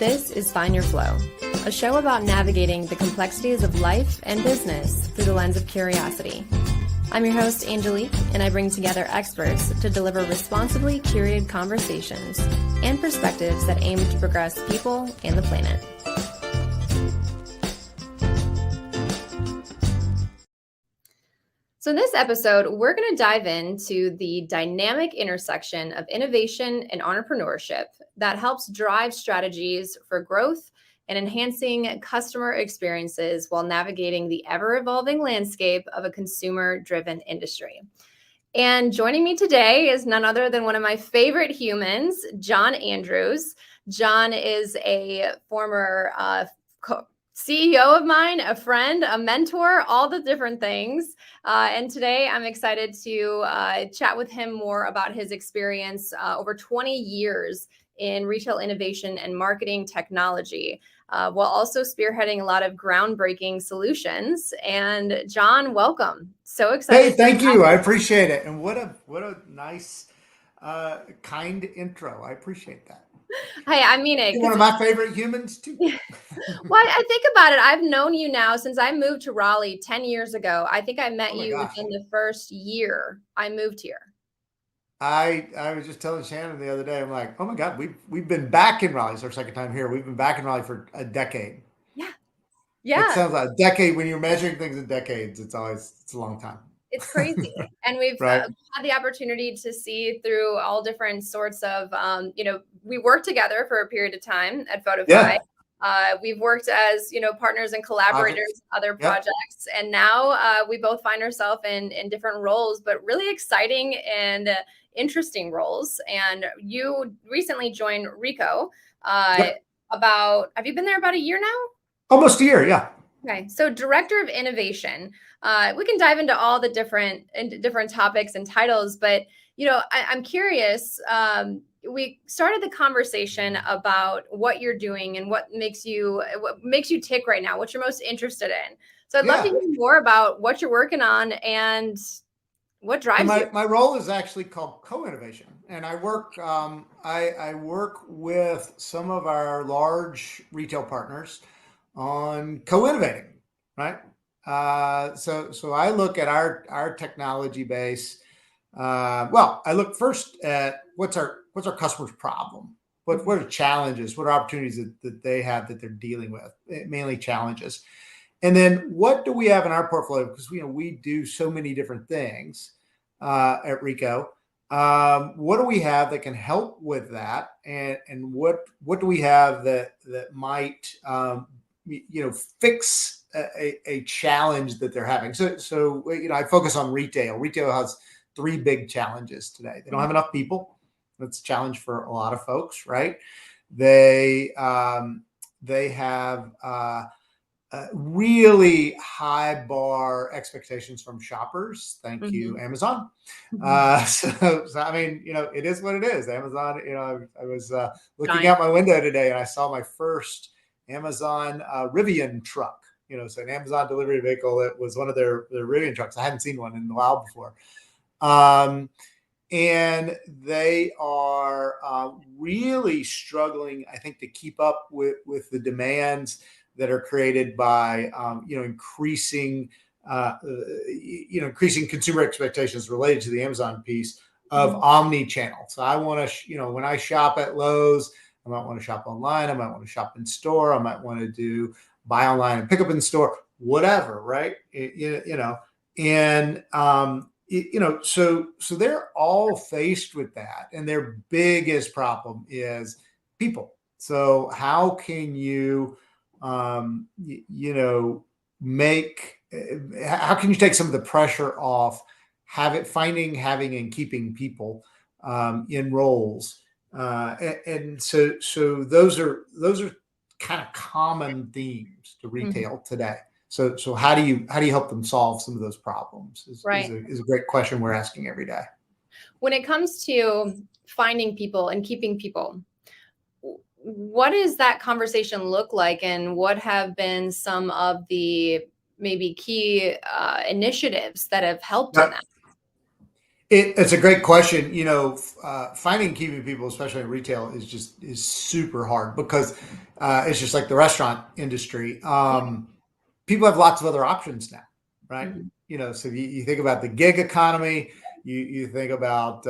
This is Find Your Flow, a show about navigating the complexities of life and business through the lens of curiosity. I'm your host, Angelique, and I bring together experts to deliver responsibly curated conversations and perspectives that aim to progress people and the planet. So in this episode, we're going to dive into the dynamic intersection of innovation and entrepreneurship that helps drive strategies for growth and enhancing customer experiences while navigating the ever-evolving landscape of a consumer-driven industry. And joining me today is none other than one of my favorite humans, John Andrews. John is a former CEO of mine, a friend, a mentor, all the different things. And today I'm excited to chat with him more about his experience over 20 years in retail innovation and marketing technology, while also spearheading a lot of groundbreaking solutions. And John, welcome. So excited. Hey, thank you. I appreciate it. And what a nice, kind intro. I appreciate that. Hey, I mean it. You're one of my favorite humans too. Well, I think about it. I've known you now since I moved to Raleigh 10 years ago. I think I met you within the first year I moved here. I was just telling Shannon the other day, I'm like, oh my God, we've been back in Raleigh. It's our second time here. We've been back in Raleigh for a decade. Yeah. It sounds like a decade. When you're measuring things in decades, it's a long time. It's crazy. And we've right. had the opportunity to see through all different sorts of, we worked together for a period of time at Photify. Yeah. We've worked as, partners and collaborators in other projects. And now we both find ourselves in different roles, but really exciting and interesting roles. And you recently joined Rico have you been there about a year now? Almost a year. Yeah. Okay. So Director of Innovation, we can dive into all the different topics and titles, but, I'm curious, we started the conversation about what you're doing and what makes you tick right now, what you're most interested in. So I'd love to hear more about what you're working on and what drives you. My role is actually called co-innovation, and I work I work with some of our large retail partners on co-innovating, right? So I look at our technology base. I look first at what's our customer's problem. What are challenges? What are opportunities that they have that they're dealing with? Mainly challenges. And then what do we have in our portfolio? Because we do so many different things at Rico. What do we have that can help with that? And what do we have that might fix a challenge that they're having? So I focus on retail. Retail has three big challenges today. They don't have enough people. That's a challenge for a lot of folks, right? They have really high bar expectations from shoppers. Thank you, Amazon. So I mean, it is what it is. Amazon. I was looking out my window today and I saw my first Amazon Rivian truck. So an Amazon delivery vehicle. It was one of their Rivian trucks. I hadn't seen one in a while before. And they are really struggling, I think, to keep up with the demands that are created by, increasing consumer expectations related to the Amazon piece of omni-channel. So I want to, when I shop at Lowe's, I might want to shop online. I might want to shop in store. I might want to do buy online and pick up in store, whatever, right? So they're all faced with that, and their biggest problem is people. So how can you, how can you take some of the pressure off having and keeping people in roles? And so those are kind of common themes to retail today. So how do you help them solve some of those problems is a great question we're asking every day. When it comes to finding people and keeping people, what does that conversation look like, and what have been some of the maybe key initiatives that have helped in that? It's a great question. Finding and keeping people, especially in retail, is super hard because it's just like the restaurant industry. People have lots of other options now, right? Mhm. So you think about the gig economy, you think about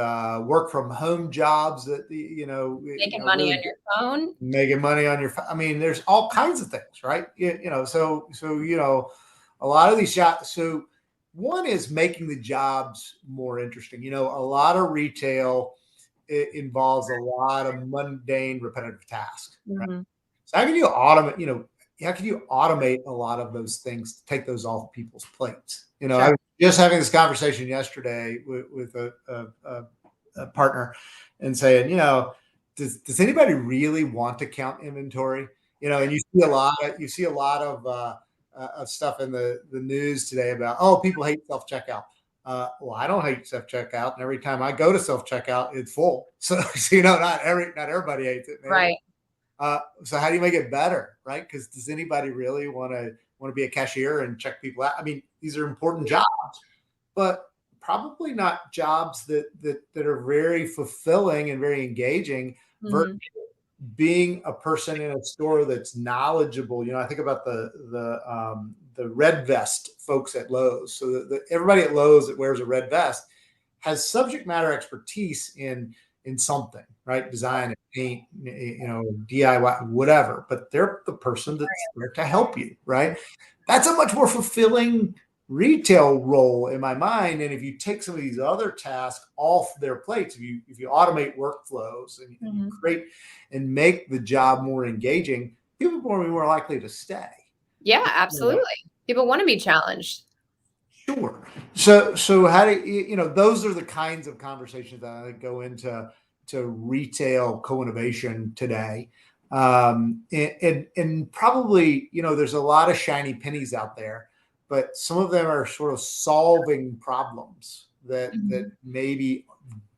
work from home jobs that Making are money really on your phone. making money on your. I mean, there's all kinds of things, right? So a lot of these jobs. So one is making the jobs more interesting. A lot of retail, it involves a lot of mundane, repetitive tasks, right? Mhm. So how can you automate? How can you automate a lot of those things to take those off people's plates? I Sure. was just having this conversation yesterday with a partner, and saying, does anybody really want to count inventory? And you see a lot of stuff in the news today about, oh, people hate self checkout. Well, I don't hate self checkout, and every time I go to self checkout, it's full. So not everybody hates it, man. Right. So how do you make it better, right? Because does anybody really want to be a cashier and check people out? I mean, these are important jobs, but probably not jobs that are very fulfilling and very engaging. Mhm. Being a person in a store that's knowledgeable. I think about the red vest folks at Lowe's. So everybody at Lowe's that wears a red vest has subject matter expertise in something, right? Design, paint, DIY, whatever. But they're the person that's there to help you, right? That's a much more fulfilling retail role in my mind. And if you take some of these other tasks off their plates, if you automate workflows and you Mhm. create and make the job more engaging, people will be more likely to stay. Yeah, You know, absolutely. People want to be challenged. Sure. So how do those are the kinds of conversations that I think go into retail co-innovation today. And probably, there's a lot of shiny pennies out there, but some of them are sort of solving problems that Mhm. maybe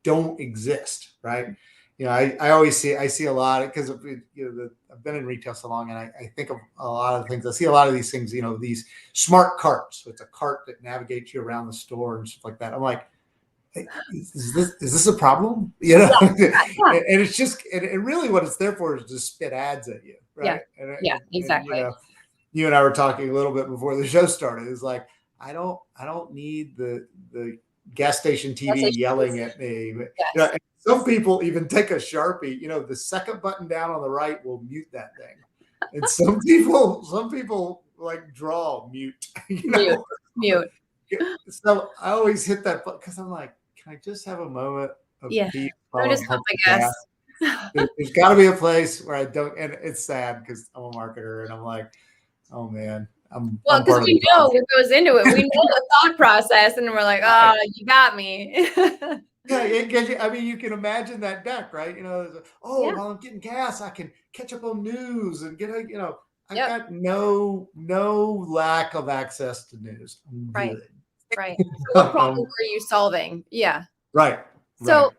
don't exist, right? I see a lot because I've been in retail so long, and I think of a lot of things. I see a lot of these things, these smart carts. So it's a cart that navigates you around the store and stuff like that. I'm like, hey, is this a problem? Yeah, And yeah, it's just, and really what it's there for is to spit ads at you, yeah, right? yeah, And exactly. you and I were talking a little bit before the show started. It's like I don't need the gas station That's TV yelling issues. at me. But, Yes. and some people even take a Sharpie. The second button down on the right will mute that thing. And some people like draw mute. You Mute, know, mute. so I always hit that button because I'm like, can I just have a moment of Yeah. peace Let while me I'm just pump pumping my gas? gas. There's got to be a place where I don't, and it's sad because I'm a marketer and I'm like, oh man, I'm Well, I'm because part of the we know problem. what goes into it. We know the thought process, and we're like, Right. "Oh, you got me." Yeah, I mean, you can imagine that deck, right? Oh, Yeah. while I'm getting gas, I can catch up on news and I've Yep. got no lack of access to news. I'm Right. good. Right. So what problem um, were you solving? Yeah. right, right. So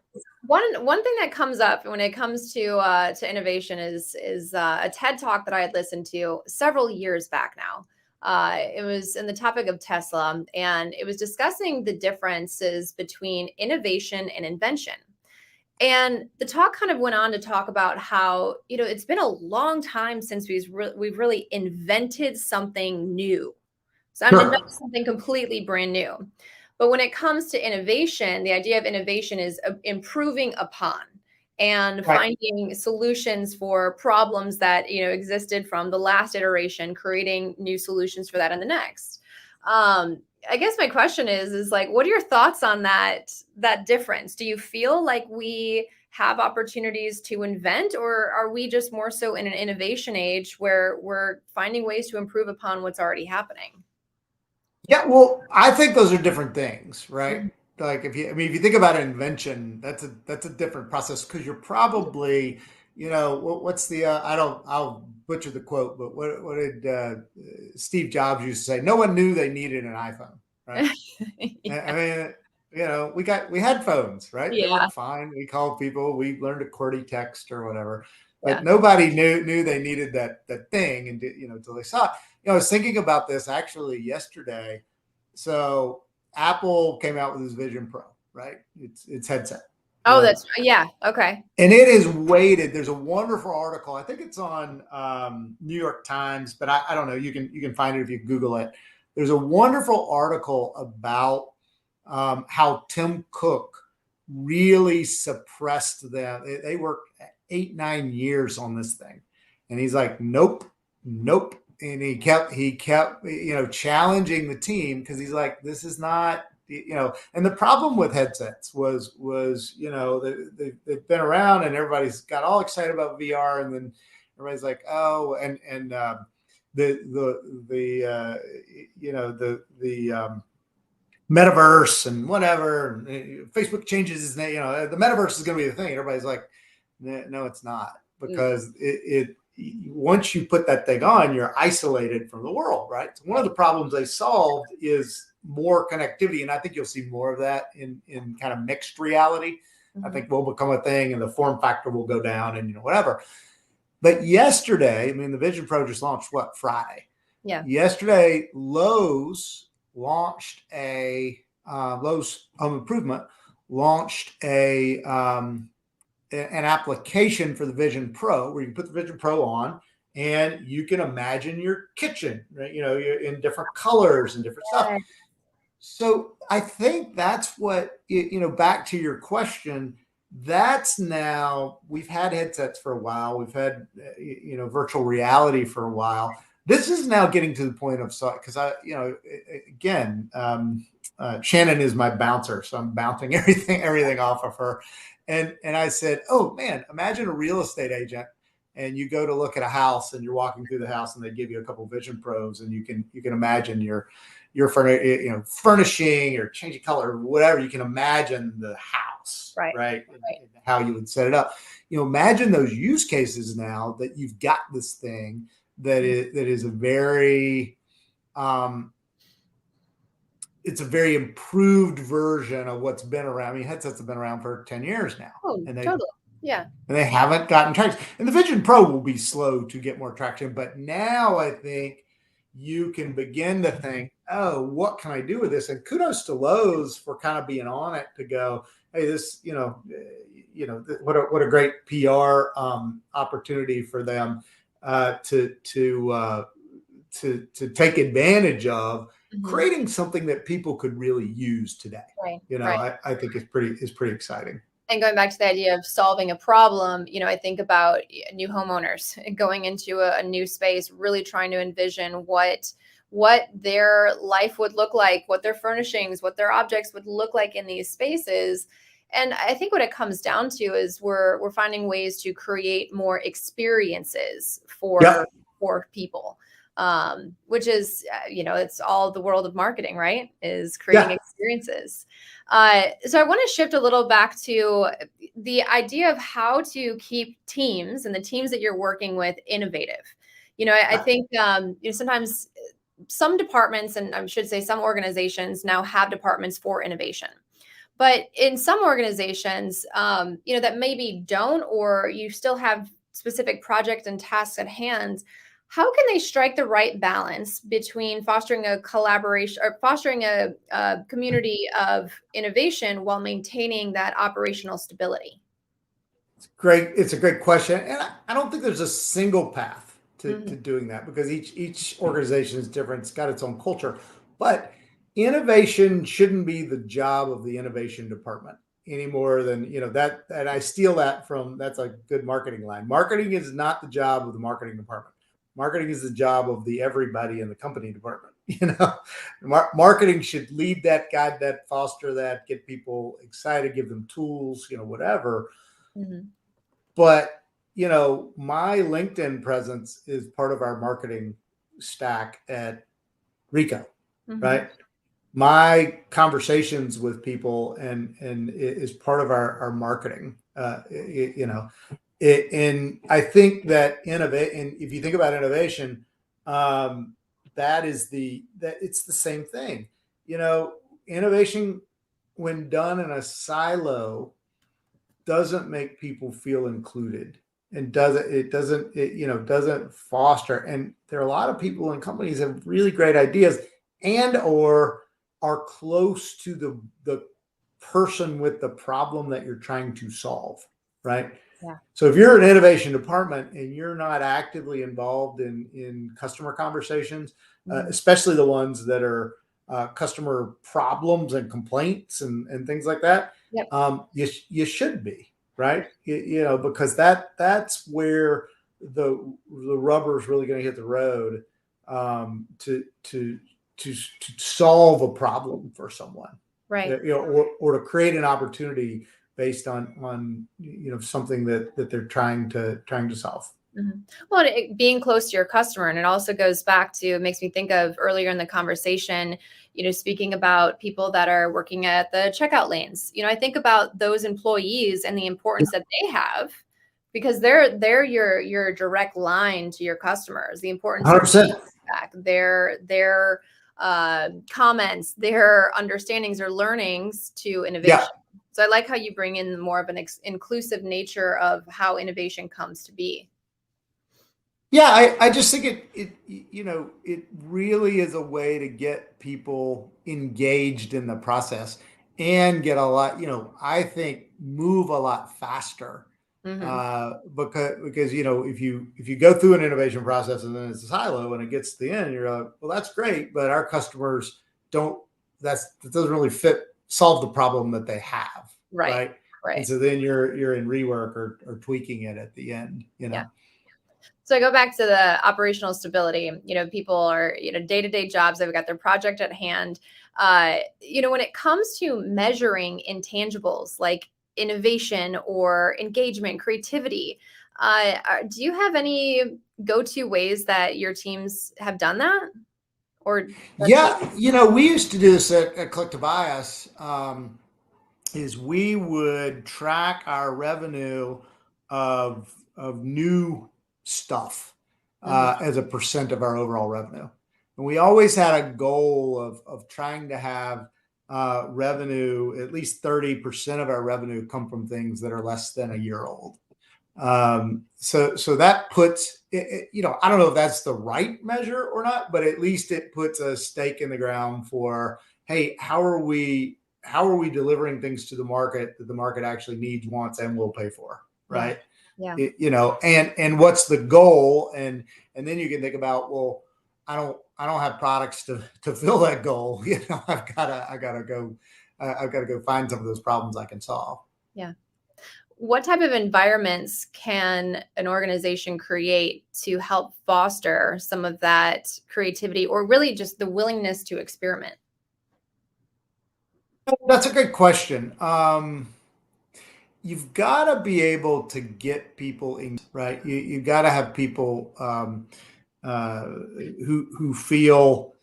one thing that comes up when it comes to innovation is a TED talk that I had listened to several years back now. It was in the topic of Tesla, and it was discussing the differences between innovation and invention. And the talk kind of went on to talk about how it's been a long time since we've really invented something new. So I'm inventing Sure. something completely brand new. But when it comes to innovation, the idea of innovation is improving upon and Right. finding solutions for problems that existed from the last iteration, creating new solutions for that in the next. I guess my question is like, what are your thoughts on that difference? Do you feel like we have opportunities to invent, or are we just more so in an innovation age where we're finding ways to improve upon what's already happening? Yeah, well, I think those are different things, right? Mhm. Like if you think about an invention, that's a different process because you're probably, what's the I'll butcher the quote, but what did Steve Jobs used to say? No one knew they needed an iPhone, right? I Yeah. mean, we had phones, right? They Yeah. worked fine. We called people, we learned a QWERTY text or whatever, but Yeah. nobody knew they needed that thing, and until they saw it. I was thinking about this actually yesterday. So Apple came out with his Vision Pro, right? It's headset. Oh, that's yeah. Okay. And it is weighted. There's a wonderful article. I think it's on New York Times, but I don't know. You can find it if you Google it. There's a wonderful article about how Tim Cook really suppressed them. They worked 8-9 years on this thing, and he's like, nope, nope. And he kept challenging the team, because he's like, this is not, and the problem with headsets was they've been around and everybody's got all excited about VR, and then everybody's like, oh, and the metaverse and whatever, and Facebook changes his name, the metaverse is going to be the thing. Everybody's like, no, it's not, because it once you put that thing on, you're isolated from the world, right? So one of the problems they solved is more connectivity, and I think you'll see more of that in kind of mixed reality. I think will become a thing, and the form factor will go down, and whatever. But yesterday, I mean, the Vision Pro just launched Friday. Yeah. Yesterday, Lowe's launched Lowe's Home Improvement launched an application for the Vision Pro, where you can put the Vision Pro on and you can imagine your kitchen, right? You're in different colors and different stuff. So I think that's what, back to your question, that's now, we've had headsets for a while. We've had, virtual reality for a while. This is now getting to the point of, because Shannon is my bouncer, so I'm bouncing everything off of her. And I said, oh man, imagine a real estate agent, and you go to look at a house, and you're walking through the house, and they give you a couple of Vision Pros, and you can imagine your furnishing or changing color or whatever. You can imagine the house, right? And how you would set it up. Imagine those use cases now that you've got this thing that is a very it's a very improved version of what's been around. I mean, headsets have been around for 10 years now. Oh, and totally. Yeah. And they haven't gotten traction. And the Vision Pro will be slow to get more traction. But now I think you can begin to think, oh, what can I do with this? And kudos to Lowe's for kind of being on it to go, hey, this, what a great PR opportunity for them to take advantage of. Creating something that people could really use today. I think is pretty exciting. And going back to the idea of solving a problem, I think about new homeowners going into a new space, really trying to envision what their life would look like, what their furnishings, what their objects would look like in these spaces. And I think what it comes down to is we're finding ways to create more experiences for people. Which is, it's all the world of marketing, right? Is creating experiences. So I want to shift a little back to the idea of how to keep teams and the teams that you're working with innovative. I think, sometimes some departments, and I should say some organizations now have departments for innovation. But in some organizations, that maybe don't, or you still have specific projects and tasks at hand, how can they strike the right balance between fostering a collaboration or fostering a community of innovation while maintaining that operational stability? It's a great question. And I don't think there's a single path to doing that, because each organization is different. It's got its own culture. But innovation shouldn't be the job of the innovation department any more than, that. And I steal that from, that's a good marketing line. Marketing is not the job of the marketing department. Marketing is the job of everybody in the company department. Marketing should lead that, guide that, foster that, get people excited, give them tools, whatever. But, my LinkedIn presence is part of our marketing stack at Rico, right? My conversations with people and is part of our marketing, and I think that if you think about innovation, it's the same thing. Innovation, when done in a silo, doesn't make people feel included, and doesn't foster. And there are a lot of people in companies that have really great ideas and or are close to the person with the problem that you're trying to solve, right? Yeah. So if you're an innovation department and you're not actively involved in customer conversations, especially the ones that are customer problems and complaints and things like that, Yep. you should be, right? Because that's where the rubber is really going to hit the road, to solve a problem for someone, Right. or to create an opportunity based on something that they're trying to solve. Mm-hmm. Well, being close to your customer, and it also goes back to, it makes me think of earlier in the conversation, speaking about people that are working at the checkout lanes. I think about those employees and the importance that they have, because they're your direct line to your customers. The importance of 100%. feedback, their comments, their understandings or learnings to innovation. Yeah. So I like how you bring in more of an inclusive nature of how innovation comes to be. Yeah, I just think it really is a way to get people engaged in the process and get a lot, I think move a lot faster. Mm-hmm. Because if you go through an innovation process and then it's a silo and it gets to the end, you're like, well, that's great, but our customers don't. That doesn't really solve the problem that they have, Right. right? And so then you're in rework or tweaking it at the end. Yeah. So I go back to the operational stability. People are, day-to-day jobs, they've got their project at hand. When it comes to measuring intangibles like innovation or engagement, creativity, do you have any go-to ways that your teams have done that? Or Yeah, we used to do this at Collective Bias. Is we would track our revenue of new stuff as a percent of our overall revenue, and we always had a goal of trying to have revenue, at least 30% of our revenue, come from things that are less than a year old. So that puts I don't know if that's the right measure or not, but at least it puts a stake in the ground for, hey, how are we delivering things to the market that the market actually needs, wants, and will pay for, right? Yeah. And what's the goal, and then you can think about, well, I don't have products to fill that goal. I've got to go find some of those problems I can solve. Yeah. What type of environments can an organization create to help foster some of that creativity, or really just the willingness to experiment? That's a great question. You've got to be able to get people in, right? You've got to have people who feel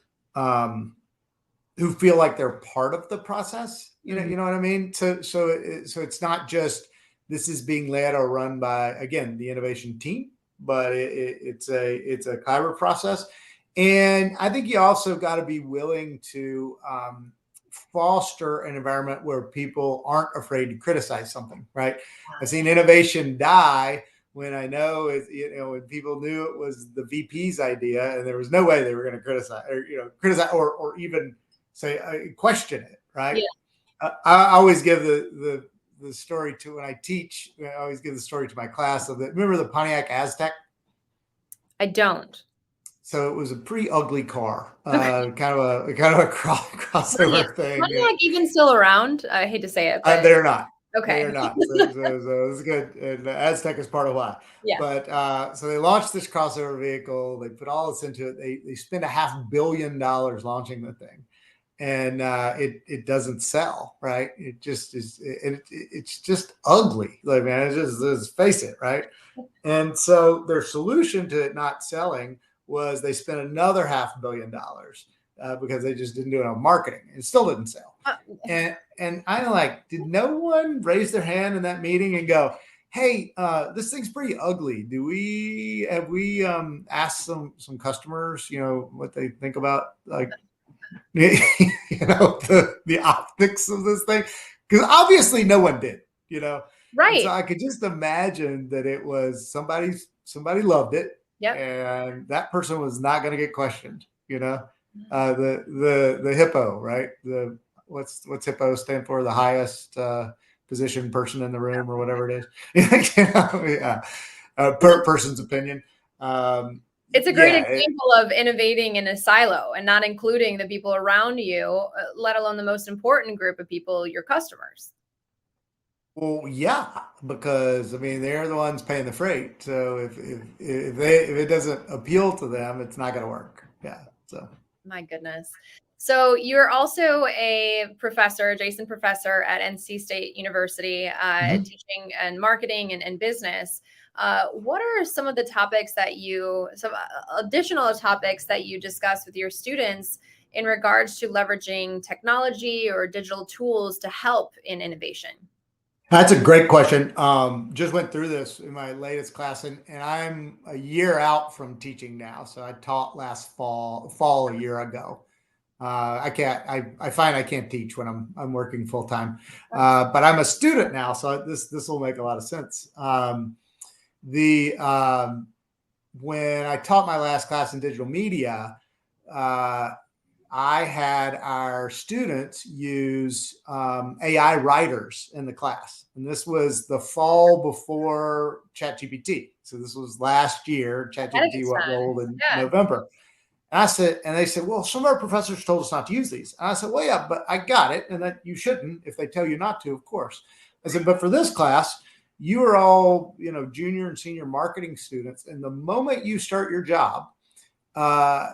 like they're part of the process. You know what I mean? So it's not just this is being led or run by, again, the innovation team, but it's a collaborative process. And I think you also got to be willing to foster an environment where people aren't afraid to criticize something, right? I've seen innovation die when when people knew it was the VP's idea and there was no way they were going to criticize or even say, question it, right? Yeah. I always give the story to, when I teach, I always give the story to my class of remember the Pontiac Aztec? I don't. So it was a pretty ugly car, kind of a crossover thing. Pontiac even still around? I hate to say it, but they're not. okay. They're not. So it's good. And Aztec is part of why. Yeah. But so they launched this crossover vehicle. They put all this into it. They spent $500 million launching the thing, and it doesn't sell. Right? It just is. It's just ugly. Like, man, let's face it. Right? And so their solution to it not selling was they spent another $500 million because they just didn't do enough marketing. It still didn't sell. And I'm like, did no one raise their hand in that meeting and go, hey, this thing's pretty ugly. Have we asked some customers, what they think about, like, the optics of this thing? Because obviously no one did, Right. And so I could just imagine that it was somebody loved it. Yep. And that person was not going to get questioned, the hippo, right? what's HIPPO stand for? The highest position person in the room, or whatever it is. Yeah, per person's opinion. It's a great Yeah, example of innovating in a silo and not including the people around you, let alone the most important group of people, your customers. well, yeah, because I mean they're the ones paying the freight. So if it doesn't appeal to them, it's not going to work. Yeah. So My goodness. So you're also a professor, adjacent professor at NC State University, mhm. teaching and marketing and business. What are some of the topics that some additional topics that you discuss with your students in regards to leveraging technology or digital tools to help in innovation? That's a great question. Just went through this in my latest class, and I'm a year out from teaching now. So I taught last fall a year ago. I can't. I find I can't teach when I'm working full time, but I'm a student now, so this will make a lot of sense. The When I taught my last class in digital media, uh, I had our students use AI writers in the class. And this was the fall before ChatGPT. So this was last year. Ahead of ChatGPT its what time. rolled in Yeah. November. And they said, well, some of our professors told us not to use these. And I said, well, yeah, but I got it. And that you shouldn't if they tell you not to, of course. I said, but for this class, you are all, junior and senior marketing students. And the moment you start your job, uh,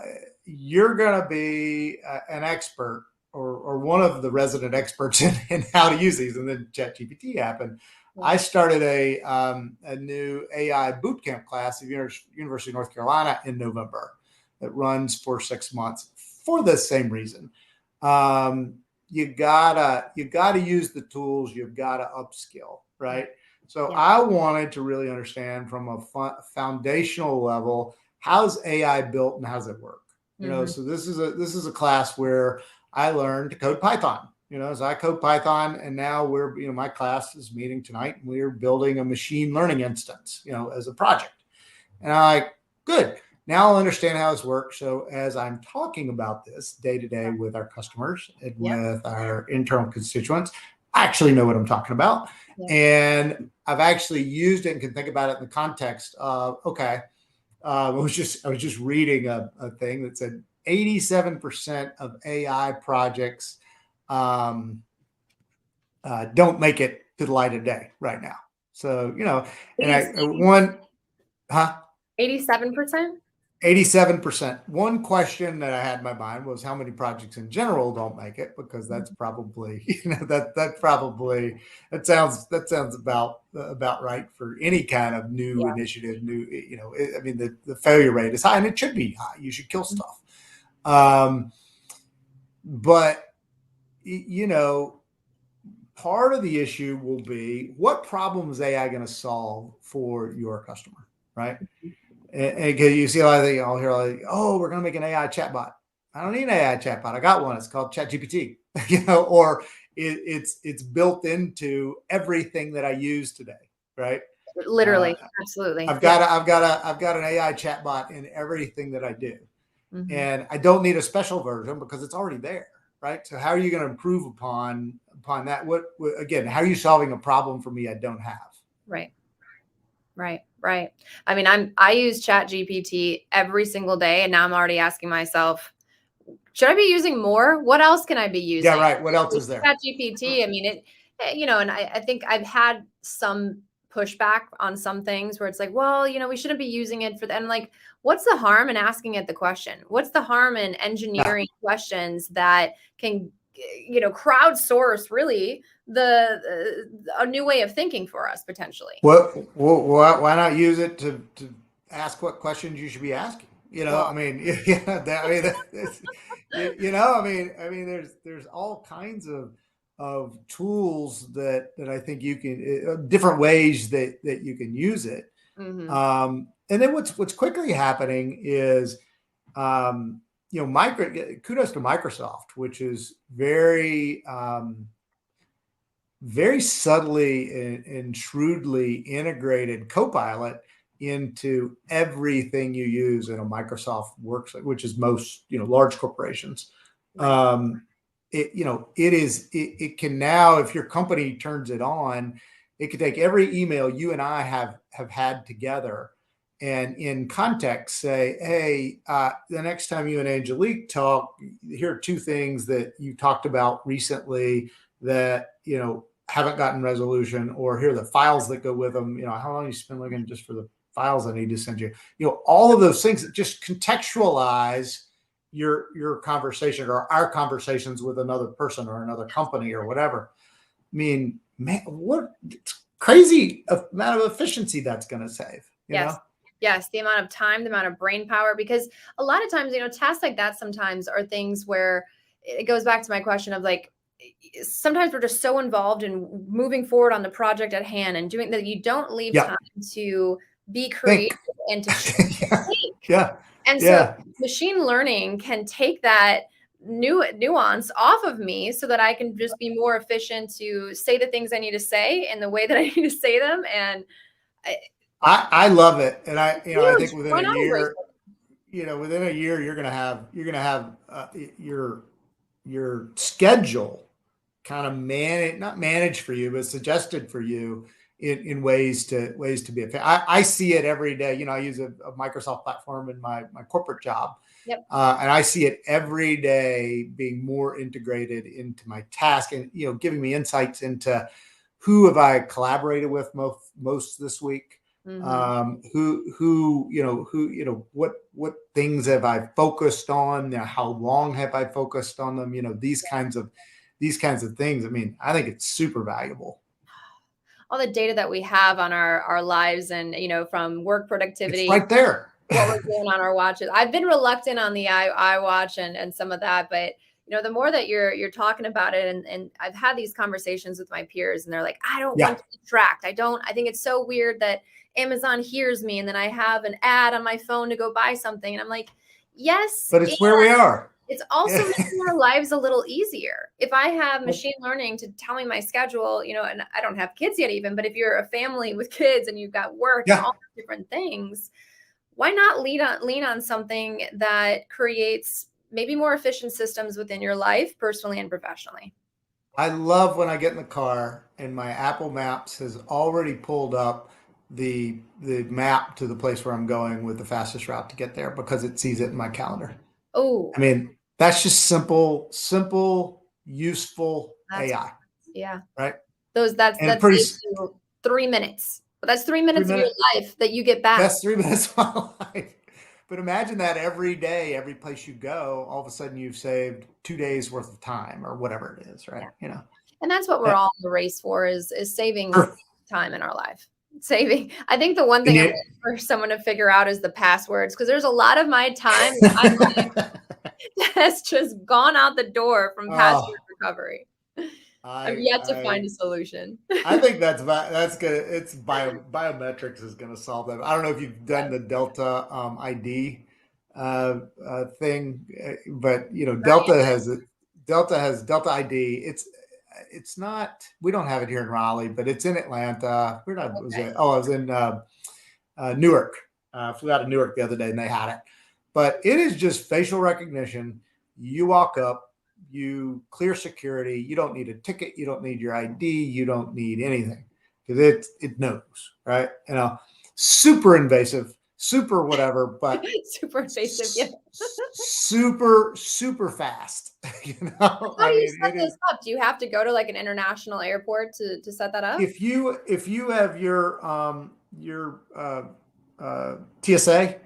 you're going to be an expert, or one of the resident experts in how to use these. And then ChatGPT happened. I started a new AI bootcamp class at University of North Carolina in November that runs for 6 months for the same reason. You gotta use the tools. You've got to upskill, right? So Yeah. I wanted to really understand from a foundational level, how's AI built and how's it work? So this is a class where I learned to code Python. So I code Python, and now my class is meeting tonight, and we're building a machine learning instance, as a project. And I'm like, good. Now I'll understand how this works. So as I'm talking about this day to day with our customers and with our internal constituents, I actually know what I'm talking about. Yeah. And I've actually used it and can think about it in the context of, okay, I was just reading a thing that said 87% of AI projects don't make it to the light of day right now. So, huh? 87%? 87%. One question that I had in my mind was how many projects in general don't make it, because that's probably, that sounds about right for any kind of new initiative, I mean, the failure rate is high, and it should be high. You should kill stuff. But part of the issue will be, what problem is AI going to solve for your customer, right? And you see a lot of things, I'll hear like, oh, we're going to make an AI chatbot. I don't need an AI chatbot. I got one. It's called ChatGPT, or it's built into everything that I use today, right? Literally, absolutely. I've got an AI chatbot in everything that I do, and I don't need a special version because it's already there, right? So how are you going to improve upon that? What again? How are you solving a problem for me I don't have? Right. I mean, I use ChatGPT every single day, and now I'm already asking myself, should I be using more? What else can I be using? Yeah, right. What else is there? ChatGPT. I mean, and I think I've had some pushback on some things where it's like, well, we shouldn't be using it for that. And like, what's the harm in asking it the question? What's the harm in engineering questions that can, crowdsource really a new way of thinking for us potentially? Why not use it to ask what questions you should be asking? I mean, there's all kinds of tools that I think you can, different ways that you can use it. And then what's quickly happening is, kudos to Microsoft, which is very subtly and shrewdly integrated Copilot into everything you use in a Microsoft works, which is most large corporations. Right. it can now, if your company turns it on, it could take every email you and I have had together, and in context say, hey, the next time you and Angelique talk, here are two things that you talked about recently that, haven't gotten resolution, or here are the files that go with them. How long you spend looking just for the files I need to send you. All of those things that just contextualize your conversation or our conversations with another person or another company or whatever. I mean, man, what crazy amount of efficiency that's going to save, Yes. Yes. The amount of time, the amount of brain power, because a lot of times, tasks like that sometimes are things where it goes back to my question of like, sometimes we're just so involved in moving forward on the project at hand and doing that you don't leave Yeah. time to be creative Think. and to Yeah. think. Yeah. And so Yeah. machine learning can take that nuance off of me so that I can just be more efficient to say the things I need to say in the way that I need to say them. And I love it. And I huge. think within Why a not embrace year, it? you're going to have your schedule kind of not managed for you, but suggested for you in ways to be effective. I see it every day. I use a Microsoft platform in my corporate job. Yep. And I see it every day being more integrated into my task, and giving me insights into who have I collaborated with most this week. What things have I focused on? How long have I focused on them? These kinds of things. I mean, I think it's super valuable. All the data that we have on our lives, and from work It's productivity, right there. what we're doing on our watches. I've been reluctant on the iWatch and some of that, but the more that you're talking about it, and I've had these conversations with my peers, and they're like, I don't want to be tracked. I think it's so weird that Amazon hears me and then I have an ad on my phone to go buy something. And I'm like, yes, but it's where we are. It's also making our lives a little easier. If I have machine learning to tell me my schedule, and I don't have kids yet even, but if you're a family with kids and you've got work and all different things, why not lean on something that creates maybe more efficient systems within your life, personally and professionally? I love when I get in the car and my Apple Maps has already pulled up the map to the place where I'm going with the fastest route to get there, because it sees it in my calendar. Oh, I mean, that's just simple, useful AI. Yeah. Right. That saves you 3 minutes. But that's 3 minutes of your life that you get back. That's 3 minutes of my life. But imagine that every day, every place you go, all of a sudden you've saved 2 days worth of time or whatever it is, right? And that's what we're all in the race for, is saving time in our life. I think the one thing I'm waiting for someone to figure out is the passwords, because there's a lot of my time that's just gone out the door from password recovery. I've yet to find a solution. I think that's good. It's biometrics is going to solve that. I don't know if you've done the Delta ID thing, but Delta has Delta ID. It's not. We don't have it here in Raleigh, but it's in Atlanta. Where was it? Oh, I was in Newark. Flew out of Newark the other day, and they had it. But it is just facial recognition. You walk up. You clear security. You don't need a ticket. You don't need your ID. You don't need anything, because it knows, right? Super invasive, super whatever, but super invasive, yeah. super fast. How do you set this up? Do you have to go to like an international airport to set that up? If you have your TSA,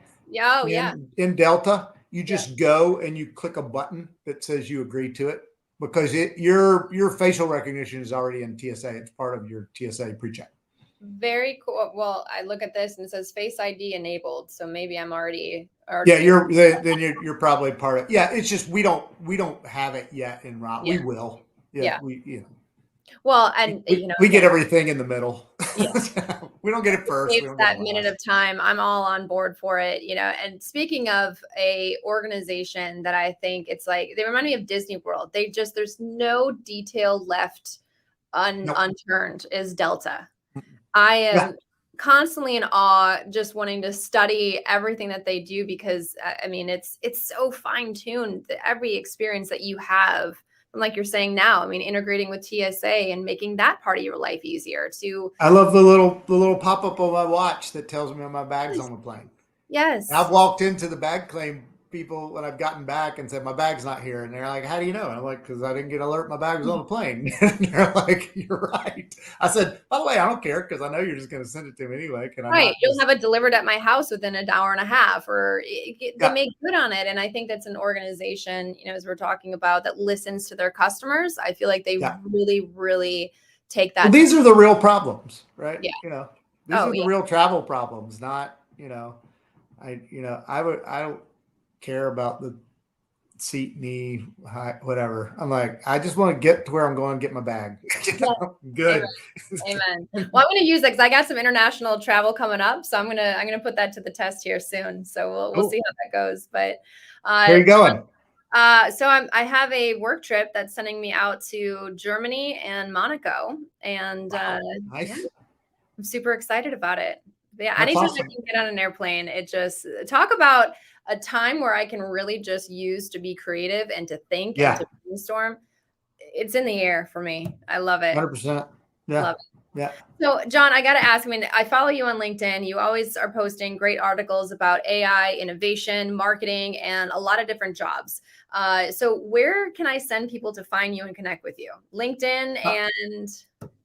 in Delta, you just go and you click a button that says you agree to it, because your facial recognition is already in TSA. It's part of your TSA pre-check. Very cool. Well, I look at this and it says Face ID enabled, so maybe I'm already. Yeah, you're probably part of. Yeah, it's just we don't have it yet in Raleigh. Yeah. We will. Yeah. Well, and we get everything in the middle. Yeah. We don't get it first. Saves that minute of time. I'm all on board for it, And speaking of a organization that I think it's like, they remind me of Disney World. There's no detail left unturned, is Delta. I am constantly in awe, just wanting to study everything that they do, because I mean, it's so fine tuned that every experience that you have And like you're saying now, I mean, integrating with TSA and making that part of your life easier to. I love the little pop-up on my watch that tells me my bag's on the plane. And I've Yes. walked into the bag claim people when I've gotten back and said my bag's not here, and they're like, "How do you know?" And I'm like, "Because I didn't get alert my bag was on the plane." And they're like, "You're right." I said, "By the way, I don't care because I know you're just going to send it to me anyway. Can I Right. not You'll just?" have it delivered at my house within an hour and a half, or they Yeah, make good on it. And I think that's an organization, as we're talking about, that listens to their customers. I feel like they yeah. really, really take Well, that to. these are the real problems, right? Yeah. These Oh, are the yeah. real travel problems, not I don't care about the seat, knee, height, whatever. I'm like, I just want to get to where I'm going, get my bag. Yeah. Amen. Good. Amen. Well, I'm going to use that because I got some international travel coming up, so I'm gonna put that to the test here soon. So we'll see Oh, how that goes. But where are you John, going? so I have a work trip that's sending me out to Germany and Monaco, and Wow, yeah, nice. I'm super excited about it. But yeah, That's anytime I awesome. can get on an airplane, it just talk about a time where I can really just use to be creative and to think and Yeah, to brainstorm. It's in the air for me. I love it. 100%. Yeah, Love it. yeah. So, John, I got to ask. I mean, I follow you on LinkedIn. You always are posting great articles about AI, innovation, marketing, and a lot of different jobs. So, where can I send people to find you and connect with you? LinkedIn Uh, and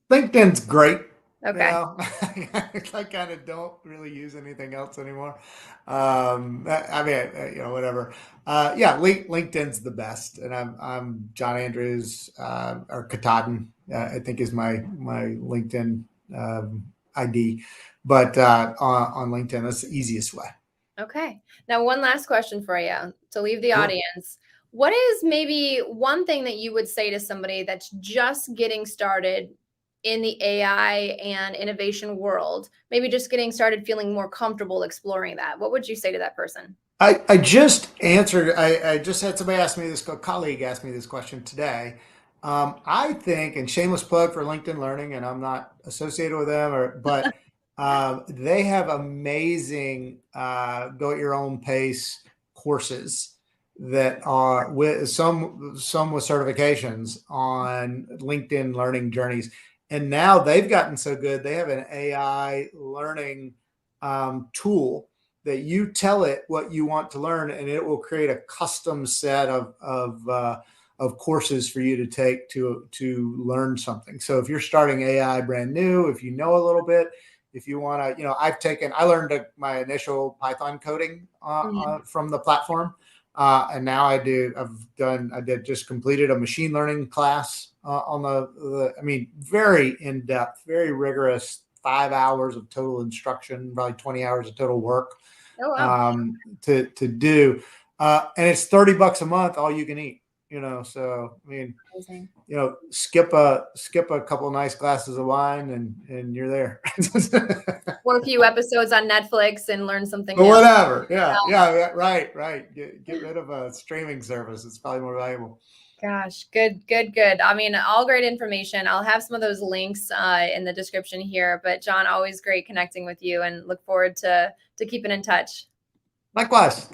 LinkedIn's great. okay, I kind of don't really use anything else anymore. I mean, whatever. Yeah, LinkedIn's the best, and I'm John Andrews or Katahdin, I think is my LinkedIn ID, but on LinkedIn that's the easiest way. okay. Now, one last question for you to leave the Sure. audience. What is maybe one thing that you would say to somebody that's just getting started in the AI and innovation world, maybe just getting started feeling more comfortable exploring that? What would you say to that person? I just answered. I just had somebody ask me this. A colleague asked me this question today. I think, and shameless plug for LinkedIn Learning, and I'm not associated with them, but they have amazing go at your own pace courses that are with some with certifications on LinkedIn Learning journeys, and now they've gotten so good. They have an AI learning tool that you tell it what you want to learn, and it will create a custom set of courses for you to take to learn something. So if you're starting AI brand new, if you know a little bit, if you want to, I learned my initial Python coding Mhm. from the platform, and now I did just completed a machine learning class on I mean, very in depth, very rigorous. 5 hours of total instruction, probably 20 hours of total work Oh, wow. to do, and it's $30 a month, all you can eat. So I mean, Amazing. skip a couple of nice glasses of wine, and you're there. Or a few episodes on Netflix and learn something But new. whatever, yeah, right. Get rid of a streaming service. It's probably more valuable. Gosh, good, good, good. I mean, all great information. I'll have some of those links in the description here. But John, always great connecting with you, and look forward to keeping in touch. Likewise.